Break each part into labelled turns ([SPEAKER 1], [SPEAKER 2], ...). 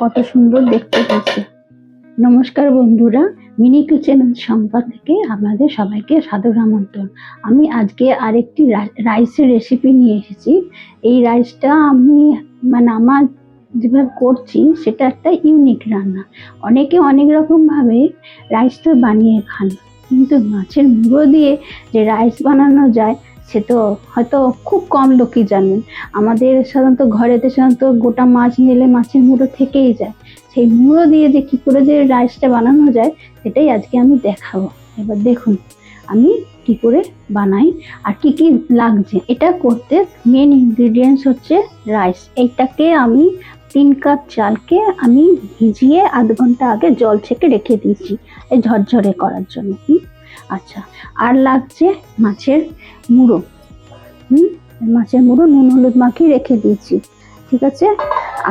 [SPEAKER 1] কত সুন্দর দেখতে হয়েছে। নমস্কার বন্ধুরা, মিনি কিচেন সম্পদ থেকে আপনাদের সবাইকে সাদর আমন্ত্রণ। আমি আজকে আরেকটি রাইসের রেসিপি নিয়ে এসেছি। এই রাইসটা আমি আমার যেভাবে করছি সেটা একটা ইউনিক রান্না। অনেকে অনেক রকম ভাবে রাইসটা বানিয়ে খান, কিন্তু মাছের মুড়ো দিয়ে যে রাইস বানানো যায় সে তো হয়তো খুব কম লোকই জানবেন। আমাদের সাধারণত গোটা মাছ নিলে মাছের মুড়ো থেকেই যায়। সেই মুড়ো দিয়ে যে কি করে যে রাইসটা বানানো যায় সেটাই আজকে আমি দেখাবো। এবার দেখুন আমি কি করে বানাই আর কি কি লাগছে। এটা করতে মেন ইনগ্রেডিয়েন্টস হচ্ছে রাইস। এইটাকে আমি 3 কাপ চালকে আমি ভিজিয়ে আধ ঘন্টা আগে জল ছেঁকে রেখে দিয়েছি এই ঝরঝরে করার জন্য। আচ্ছা, আর লাগছে মাছের মুড়ো। মাছের মুড়ো নুন হলুদ মাখিয়ে রেখে দিয়েছি, ঠিক আছে।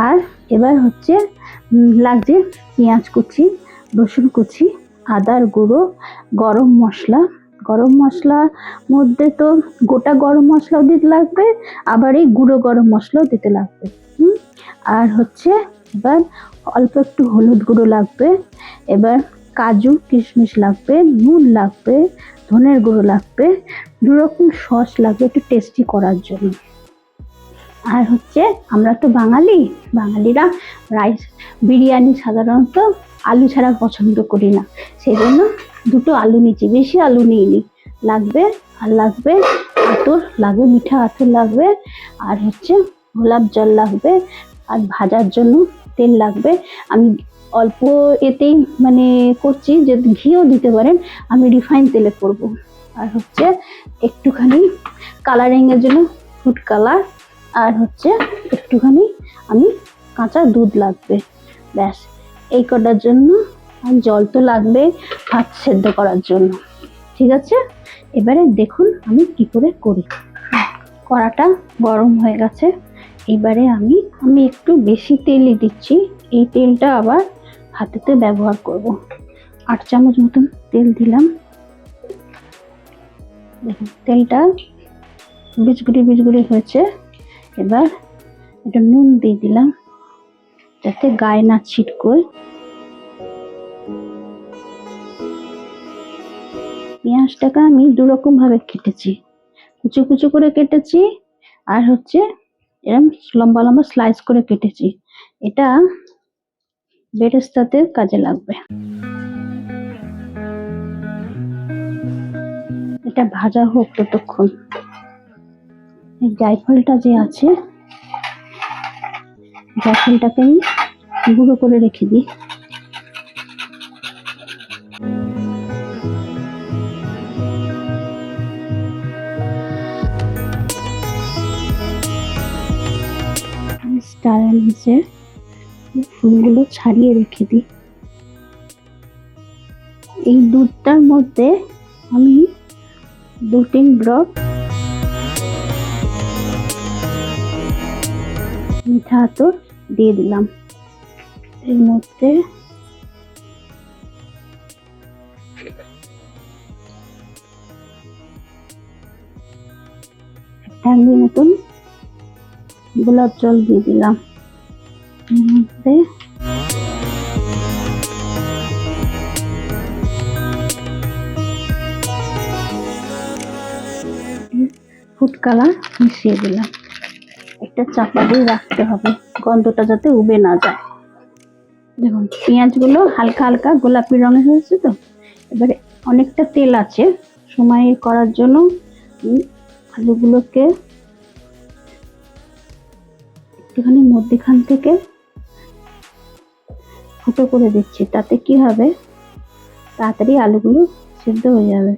[SPEAKER 1] আর এবার হচ্ছে লাগছে পেঁয়াজ কুচি, রসুন কুচি, আদার গুঁড়ো, গরম মশলার মধ্যে তো গোটা গরম মশলাও দিতে লাগবে, আবার এই গুঁড়ো গরম মশলাও দিতে লাগবে। আর হচ্ছে এবার অল্প একটু হলুদ গুঁড়ো লাগবে, এবার কাজু কিশমিশ লাগবে, নুন লাগবে, ধনের গুঁড়ো লাগবে, 2 রকম সস লাগবে একটু টেস্টি করার জন্য। আর হচ্ছে আমরা তো বাঙালিরা রাইস বিরিয়ানি সাধারণত আলু ছাড়া পছন্দ করি না, সেই জন্য 2টো আলু নিচ্ছি, বেশি আলু নিইনি। লাগবে আতর লাগবে, মিঠা আতর লাগবে, আর হচ্ছে গোলাপ জল লাগবে, আর ভাজার জন্য তেল লাগবে। আমি অল্প এতেই করছি, যে ঘিও দিতে পারেন, আমি রিফাইন তেলে করব। আর হচ্ছে একটুখানি কালারিং এর জন্য ফুড কালার, আর হচ্ছে একটুখানি আমি কাঁচা দুধ লাগবে। ব্যাস, এই কটার জন্য। আর জল তো লাগবে ভাত সেদ্ধ করার জন্য, ঠিক আছে। এবারে দেখুন আমি কি করে করি। কড়াটা গরম হয়ে গেছে, এবারে আমি একটু বেশি তেলই দিচ্ছি। এই তেলটা আবার ভাতেতে ব্যবহার করব। 8 চামচ মতন তেল দিলাম। দেখুন তেলটা বিজগুড়ি হয়েছে। এবার এটা নুন দিয়ে দিলাম যাতে গায়ে না ছিটকোয়। পেঁয়াজটাকে আমি 2 রকম ভাবে কেটেছি, কুচু করে কেটেছি, আর হচ্ছে এরকম লম্বা লম্বা স্লাইস করে কেটেছি। এটা বেরেস্তাতে কাজে লাগবে। এটা ভাজা হোক ততক্ষণ। এই জায়ফলটা যে আছে, জায়ফলটাকে আমি গুঁড়ো করে রেখে দিই। স্টার অ্যানিসের ফুলগুলো ছাড়িয়ে রেখে দিই। এই দুধটার মধ্যে আমি 2-3 ড্রপ মিঠা আতর দিয়ে দিলাম। এর মধ্যে ঠান্ডি মতন গোলাপ জল দিয়ে দিলাম। এর মধ্যে ফুড কালার মিশিয়ে দিলাম। একটা চাপা দিয়ে রাখতে হবে, গন্ধটা যাতে উবে না যায়। দেখুন পেঁয়াজগুলো হালকা হালকা গোলাপি রঙের হয়েছে তো। এবারে অনেকটা তেল আছে, সময় করার জন্য আলুগুলোকে একটুখানি মধ্যখান থেকে ফুটো করে দিচ্ছি। তাতে কি হবে, তাড়াতাড়ি আলুগুলো সিদ্ধ হয়ে যাবে।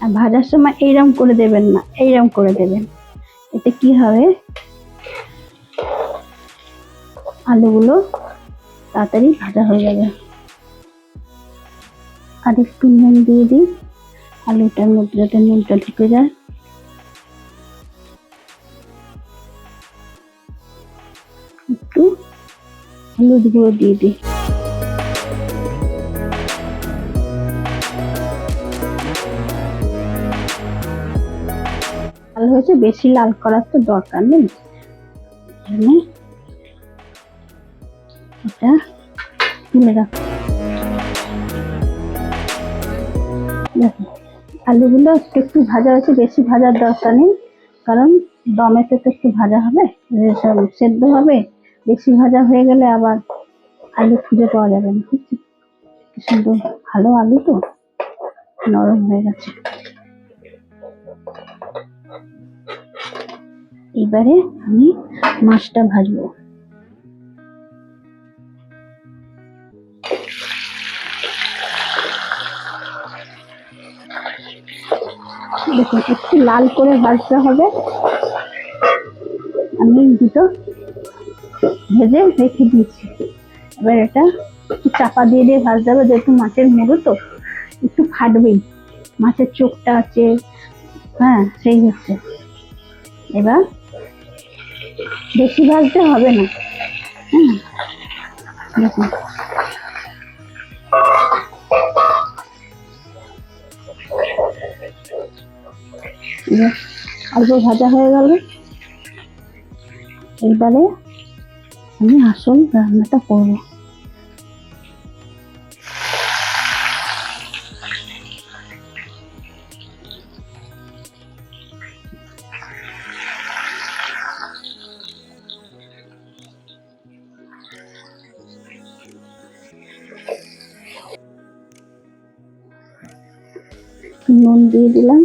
[SPEAKER 1] আর ভাজার সময় এইরকম করে দেবেন না, এইরকম করে দেবেন। এতে কি হবে, আলুগুলো তাড়াতাড়ি ভাজা হয়ে যাবে। আর একটু নুন দিয়ে দিই, আলুটার মধ্যে যাতে নুনটা ঢুকে যায়। একটু হলুদ গুঁড়ো দিয়ে দিই। হয়েছে, বেশি লাল করার তো দরকার নেই। এটা তুলে রাখ। দেখো আলুগুলো একটু একটু ভাজা হয়েছে, বেশি ভাজার দরকার নেই, কারণ দমেতে তো একটু ভাজা হবে, সব সেদ্ধ হবে। বেশি ভাজা হয়ে গেলে আবার আলু খুঁজে পাওয়া যাবে না। বুঝছি, কি সুন্দর ভালো আলু তো নরম হয়ে গেছে। এবারে আমি মাছটা ভাজবো। দেখুন একটু লাল করে ভাজতে হবে। আমি দুটো ভেজে রেখে দিয়েছি, এবার এটা একটু চাপা দিয়ে দিয়ে ভাজতে হবে, যেহেতু মাছের মুড়ো তো একটু ফাটবেই, মাছের চোখটা আছে। হ্যাঁ সেই হচ্ছে। এবার বেশি ভাজতে হবে না। দেখুন অল্প ভাজা হয়ে গেল। এবারে আমি আসল রান্নাটা করবো। নুন দিয়ে দিলাম,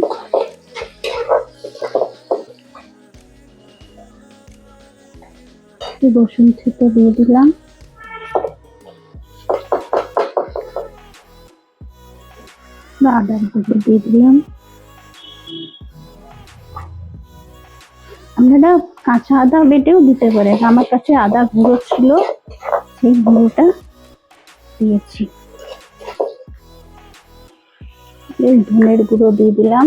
[SPEAKER 1] রসুন থেতো দিয়ে দিলাম, আদার গুঁড়ো দিয়ে দিলাম। আপনারা কাঁচা আদা বেটেও দিতে পারেন, আমার কাছে আদা গুঁড়ো ছিল, সেই গুঁড়োটা দিয়েছি। ধনের গুঁড়ো দিয়ে দিলাম,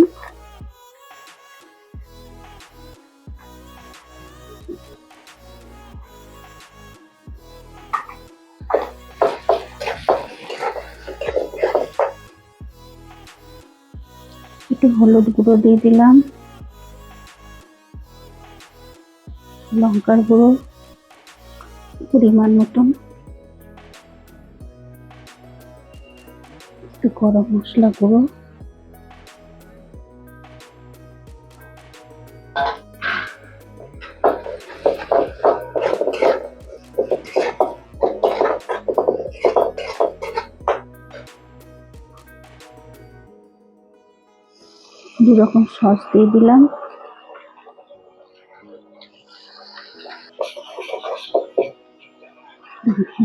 [SPEAKER 1] একটু হলুদ গুঁড়ো দিয়ে দিলাম, লঙ্কার গুঁড়ো পরিমাণ মতন, একটু গরম মশলা গুঁড়ো, দু রকম সস দিয়ে দিলাম।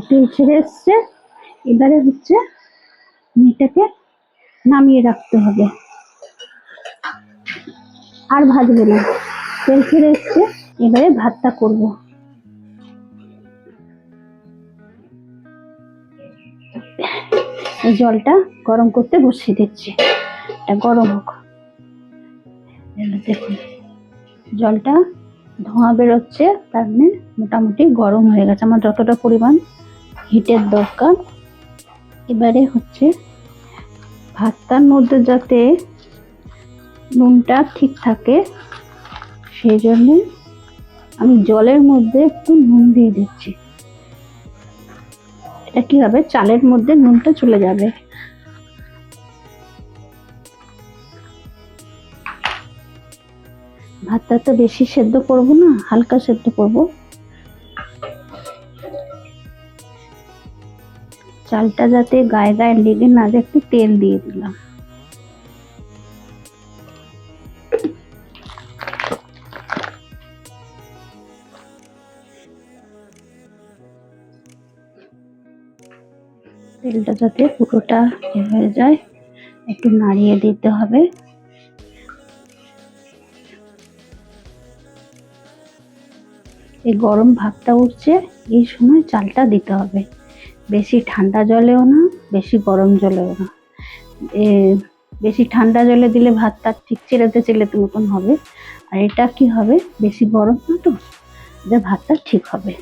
[SPEAKER 1] তেল ছেড়ে এসছে, এবারে হচ্ছে এটাকে নামিয়ে রাখতে হবে, আর ভাজবে না। তেল ছেড়ে এসছে, এবারে ভাতটা করব। এই জলটা গরম করতে বসিয়ে দিচ্ছি, এটা গরম হোক। দেখুন জলটা ধোঁয়া বেরোচ্ছে, তার মানে মোটামুটি গরম হয়ে গেছে, আমার যতটা পরিমাণ হিটের দরকার। এবারে হচ্ছে ভাতটার মধ্যে যাতে নুনটা ঠিক থাকে, সেই জন্যে আমি জলের মধ্যে একটু নুন দিয়ে দিচ্ছি। এটা কি হবে, চালের মধ্যে নুনটা চলে যাবে। ভাতটা তো বেশি সেদ্ধ করব না, হালকা সেদ্ধ করব। চালটা যাতে গায়ে গায়ে লেগে না যায়, একটু তেল দিয়ে দিলাম। তেলটা যাতে পুরোটা হয়ে যায়, একটু নাড়িয়ে দিতে হবে। এই গরম ভাতটা উঠছে, এই সময় চালটা দিতে হবে, বেশি ঠান্ডা জলেও না, বেশি গরম জলেও না। বেশি ঠান্ডা জলে দিলে ভাতটা ঠিক চেলেতে চেলেতে মতন হবে, আর এটা কি হবে, বেশি গরম না তো, যে ভাতটা ঠিক হবে।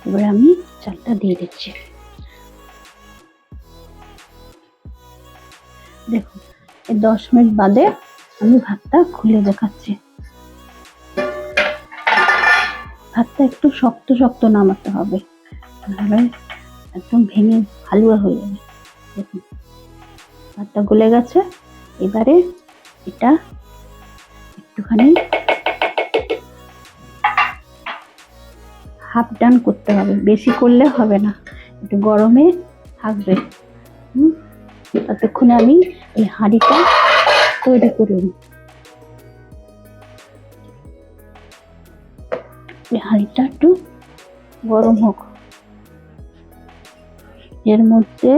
[SPEAKER 1] এবার আমি চালটা দিয়ে দিচ্ছি। দেখুন এই 10 মিনিট বাদে আমি ভাতটা খুলে দেখাচ্ছি। ভাতটা একটু শক্ত শক্ত নামাতে হবে, তাহলে একদম ভেঙে হালুয়া হয়ে যাবে। দেখুন ভাতটা গলে গেছে। এবারে এটা একটুখানি হাফ ডান করতে হবে, বেশি করলে হবে না, একটু গরমে থাকবে। ততক্ষণে আমি এই হাঁড়িটা তৈরি করে নিই। এই হাঁড়িটা একটু গরম হোক। এর মধ্যে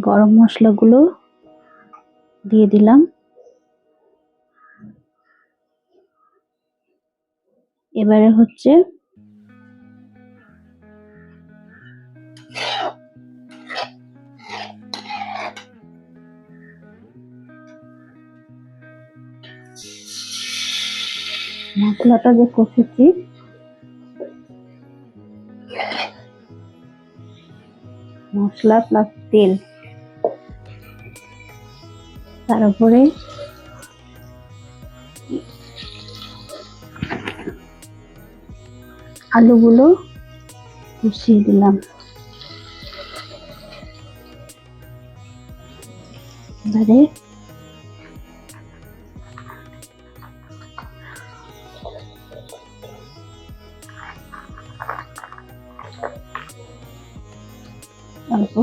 [SPEAKER 1] গরম মশলাগুলো দিয়ে দিলাম। এবারে হচ্ছে মশলাটা যে কষেছি, মশলা প্লাস তেল, তার উপরে আলুগুলো মিশিয়ে দিলাম। এবারে অল্প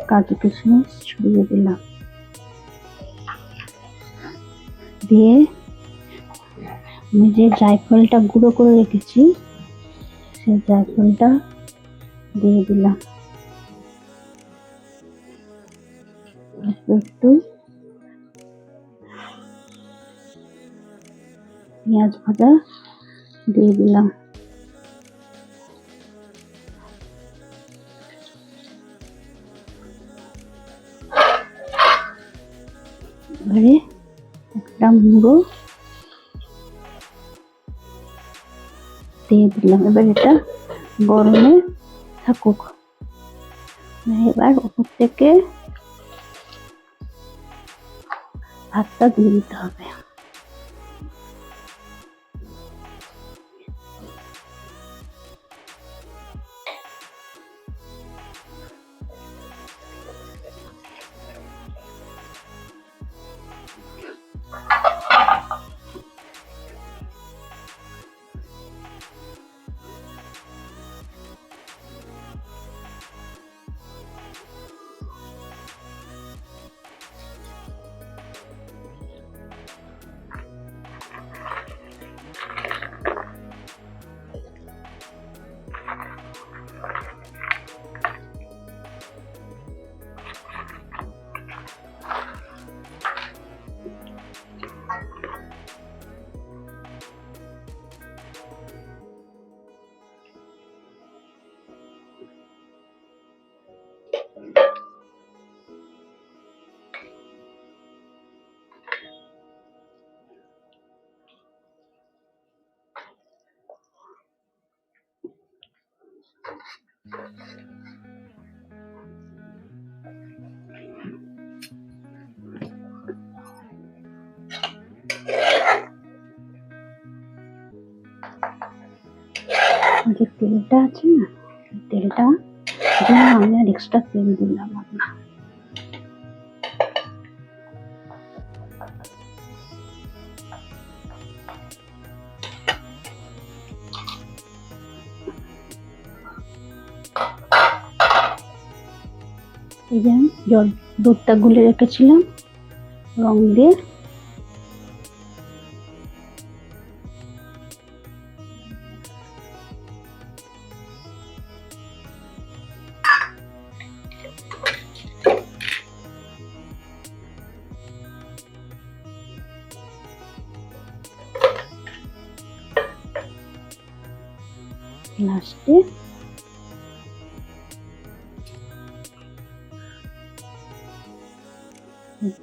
[SPEAKER 1] কাজু কিশমিশ ছড়িয়ে দিলাম, দিয়ে আমি যে জায়ফলটা গুঁড়ো করে রেখেছি সেই জায়ফলটা দিয়ে দিলাম। একটু পেঁয়াজ ভাজা দিয়ে দিলাম। এবারে একটা মুড়ো দিয়ে দিলাম। এবার এটা গরমে থাকুক। এবার উপর থেকে ভাতটা দিয়ে দিতে হবে। যে তেলটা আছে না, তেলটা আমি আর এক্সট্রা তেল দিলাম না। এই যে জল দুধটা গুলে রেখেছিলাম রং দিয়ে, লাস্টে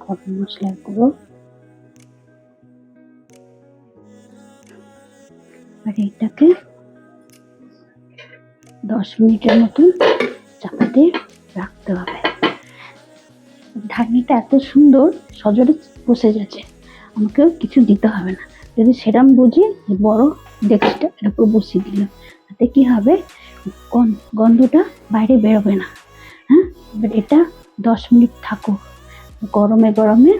[SPEAKER 1] গরম মশলার গুঁড়ো এবার এটাকে 10 মিনিটের মতন চাপাতে রাখতে হবে। ঢাকনিটা এত সুন্দর সজোরে বসে যাচ্ছে, আমাকেও কিছু দিতে হবে না। যদি সেরম বুঝি যে বড় ডেকচিটা এর উপর বসিয়ে দিলাম, তাতে কি হবে, গন্ধটা বাইরে বেরোবে না। হ্যাঁ, এবার এটা 10 মিনিট থাকুক, গরমে গরমে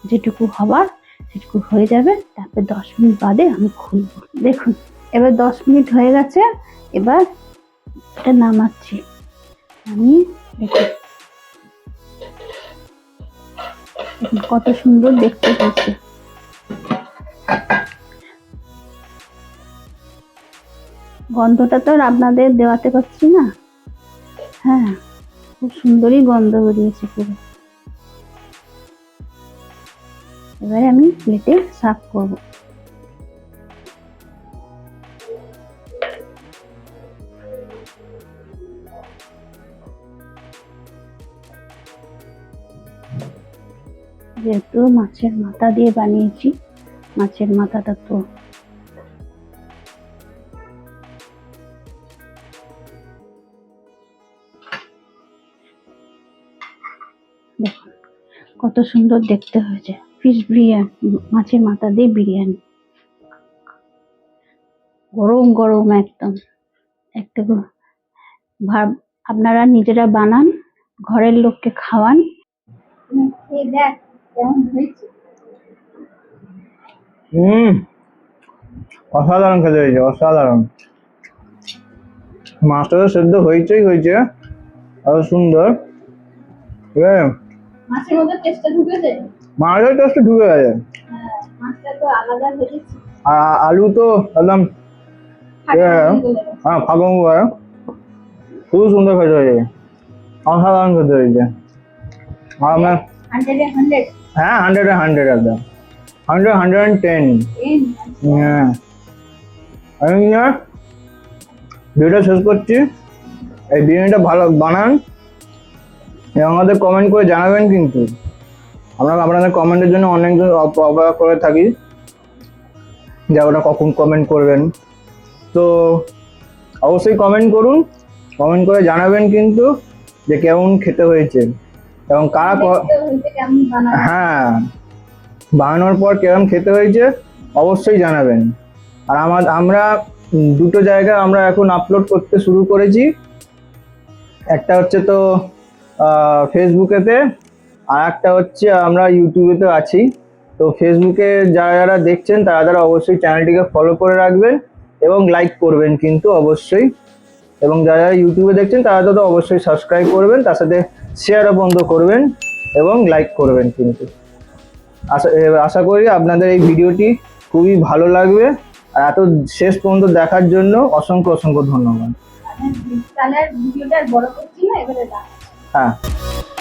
[SPEAKER 1] যেটুকু হবার সেটুকু হয়ে যাবে। তারপর 10 মিনিট বাদে আমি খুলবো। দেখুন এবার 10 মিনিট হয়ে গেছে। এবার এটা নামাচ্ছি আমি। দেখুন কত সুন্দর দেখতে হয়েছে। গন্ধটা তো আর আপনাদের দেওয়াতে পারছি না। হ্যাঁ, খুব সুন্দরই গন্ধ বেরিয়েছে পুরো। এবারে আমি প্লেটে সার্ভ করব। যেহেতু মাছের মাথা দিয়ে বানিয়েছি, মাছের মাথাটা তো দেখুন কত সুন্দর দেখতে হয়েছে। ফিশ বিরিয়ানি, মাছের মাথা দিয়ে বিরিয়ানি, গরম গরম একদম। একটা ভাব, আপনারা নিজেরা বানান, ঘরের লোককে খাওয়ান। এই দেখ কেমন হয়েছে।
[SPEAKER 2] অসাধারণ খেতে হয়েছে, অসাধারণ। মাছটা তো সেদ্ধ হয়েছেই হয়েছে, আরো সুন্দর। ঠিক আছে,
[SPEAKER 1] মাছের মধ্যে টেস্টটা ঢুকেছে।
[SPEAKER 2] মাছের টেস্ট ঢুকে গেছে।
[SPEAKER 1] মাছটা তো আলাদা হয়েছে।
[SPEAKER 2] আর আলু তো একদম হ্যাঁ ফাঁকম করে, খুব সুন্দর খেতে হয়েছে, অসাধারণ খেতে হয়েছে। আর আমরা
[SPEAKER 1] 100
[SPEAKER 2] হ্যাঁ 100 একদম 110। হ্যাঁ, আমি ভিডিওটা শেষ করছি। এই বিরিয়ানিটা ভালো বানান এবং আমাদের কমেন্ট করে জানাবেন। কিন্তু আমরা আপনাদের কমেন্টের জন্য অনেকজন অপেক্ষা করে থাকি যে ওটা কখন কমেন্ট করবেন। তো অবশ্যই কমেন্ট করুন, কমেন্ট করে জানাবেন কিন্তু যে কেমন খেতে হয়েছে এবং কারা হ্যাঁ বানানোর পর কেমন খেতে হয়েছে অবশ্যই জানাবেন। আর আমরা দুটো জায়গায় আমরা এখন আপলোড করতে শুরু করেছি। একটা হচ্ছে তো ফেসবুকেতে, আর একটা হচ্ছে আমরা ইউটিউবেতে আছি। তো ফেসবুকে যারা যারা দেখছেন তারা অবশ্যই চ্যানেলটিকে ফলো করে রাখবেন এবং লাইক করবেন কিন্তু অবশ্যই। এবং যারা যারা ইউটিউবে দেখছেন তারা তো অবশ্যই সাবস্ক্রাইব করবেন, তার সাথে শেয়ারও বন্ধ করবেন এবং লাইক করবেন কিন্তু। আশা করি আপনাদের এই ভিডিওটি খুবই ভালো লাগবে। আর এত শেষ পর্যন্ত দেখার জন্য অসংখ্য অসংখ্য ধন্যবাদ।
[SPEAKER 1] তাহলে ভিডিওটা বড় করছি না, এবারে
[SPEAKER 2] হ্যাঁ।